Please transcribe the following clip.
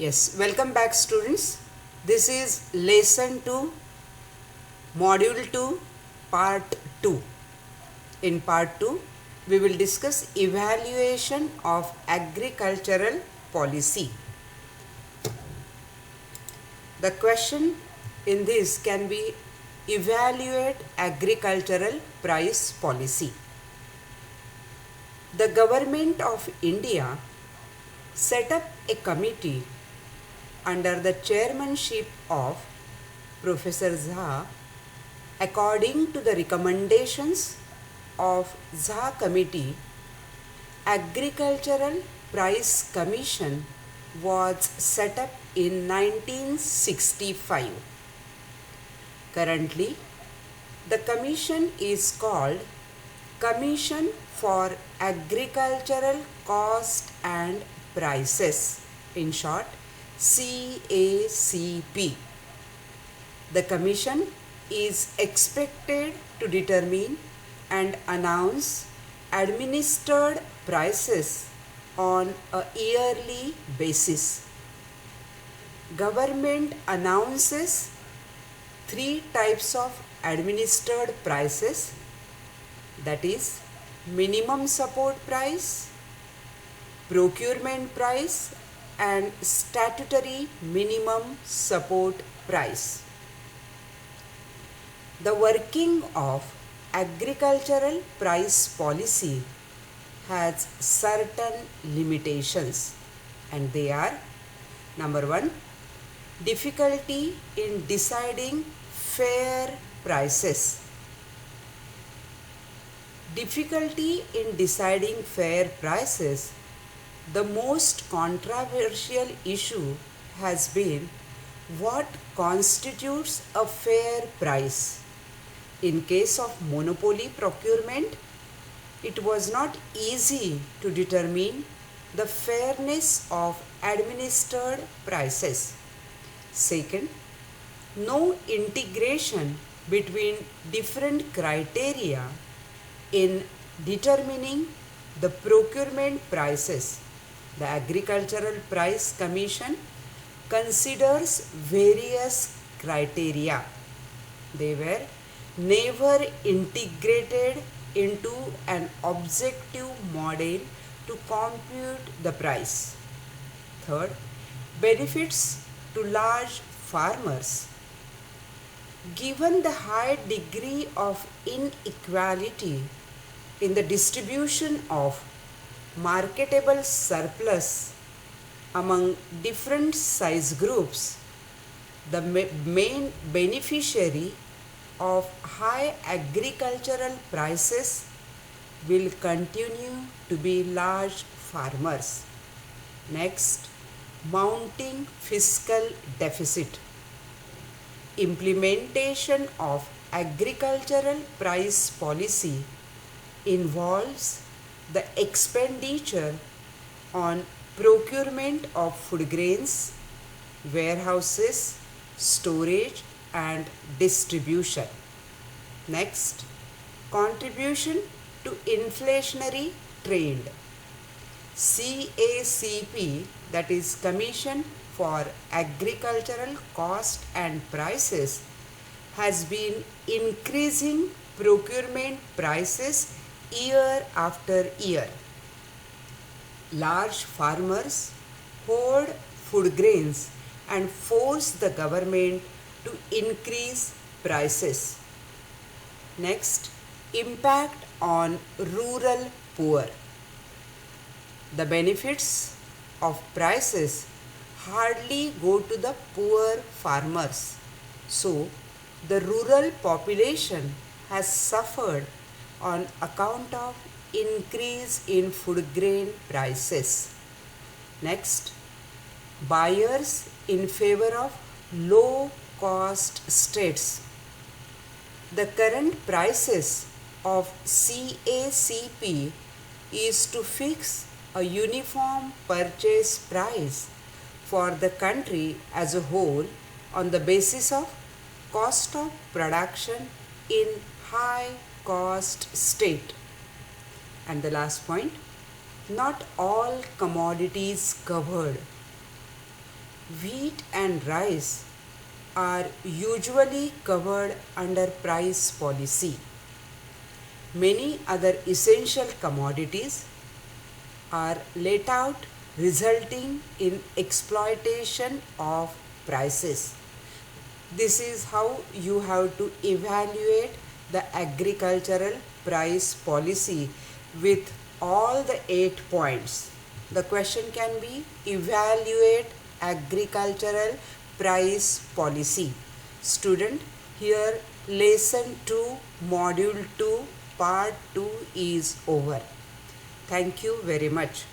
Yes, welcome back students. This is lesson 2, module 2, part 2. In part 2, we will discuss evaluation of agricultural policy. The question in this can be evaluate agricultural price policy. The government of India set up a committee under the chairmanship of Professor Jha. According to the recommendations of Jha Committee, Agricultural Price Commission was set up in 1965. Currently, the commission is called Commission for Agricultural Cost and Prices, in short CACP. The commission is expected to determine and announce administered prices on a yearly basis. Government announces 3 types of administered prices, that is minimum support price, procurement price and statutory minimum support price. The working of agricultural price policy has certain limitations, and they are: number 1, difficulty in deciding fair prices. Difficulty in deciding fair prices. The most controversial issue has been what constitutes a fair price. In case of monopoly procurement, it was not easy to determine the fairness of administered prices. Second, no integration between different criteria in determining the procurement prices. The Agricultural Price Commission considers various criteria. They were never integrated into an objective model to compute the price. Third, benefits to large farmers. Given the high degree of inequality in the distribution of marketable surplus among different size groups, the main beneficiary of high agricultural prices will continue to be large farmers. Next, mounting fiscal deficit. Implementation of agricultural price policy involves the expenditure on procurement of food grains, warehouses, storage and distribution. Next, contribution to inflationary trend. CACP, that is Commission for Agricultural Cost and Prices, has been increasing procurement prices year after year. Large farmers hoard food grains and force the government to increase prices. Next, impact on rural poor. The benefits of prices hardly go to the poor farmers. So, the rural population has suffered on account of increase in food grain prices. Next, buyers in favor of low cost states. The current prices of CACP is to fix a uniform purchase price for the country as a whole on the basis of cost of production in high cost state. And the last point, not all commodities covered. wheat and rice are usually covered under price policy. Many other essential commodities are let out, resulting in exploitation of prices. This is how you have to evaluate the agricultural price policy with all the 8 points. The question can be evaluate agricultural price policy. Student, here lesson 2 module 2 part 2 is over. Thank you very much.